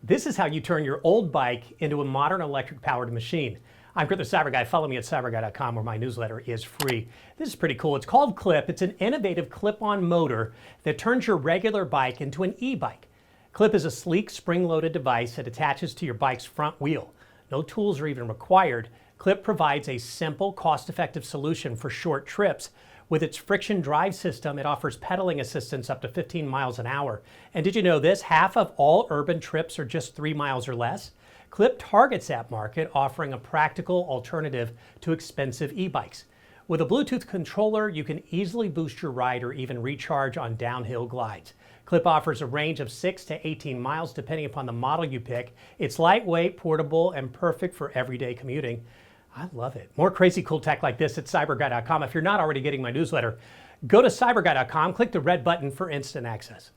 This is how you turn your old bike into a modern electric-powered machine. I'm Kurt the CyberGuy. Follow me at CyberGuy.com where my newsletter is free. This is pretty cool. It's called Clip. It's an innovative clip-on motor that turns your regular bike into an e-bike. Clip is a sleek spring-loaded device that attaches to your bike's front wheel. No tools are even required. Clip provides a simple, cost-effective solution for short trips. With its friction drive system, it offers pedaling assistance up to 15 miles an hour. And did you know this? Half of all urban trips are just 3 miles or less. Clip targets that market, offering a practical alternative to expensive e-bikes. With a Bluetooth controller, you can easily boost your ride or even recharge on downhill glides. Clip offers a range of 6 to 18 miles depending upon the model you pick. It's lightweight, portable, and perfect for everyday commuting. I love it. More crazy cool tech like this at CyberGuy.com. If you're not already getting my newsletter, go to CyberGuy.com, click the red button for instant access.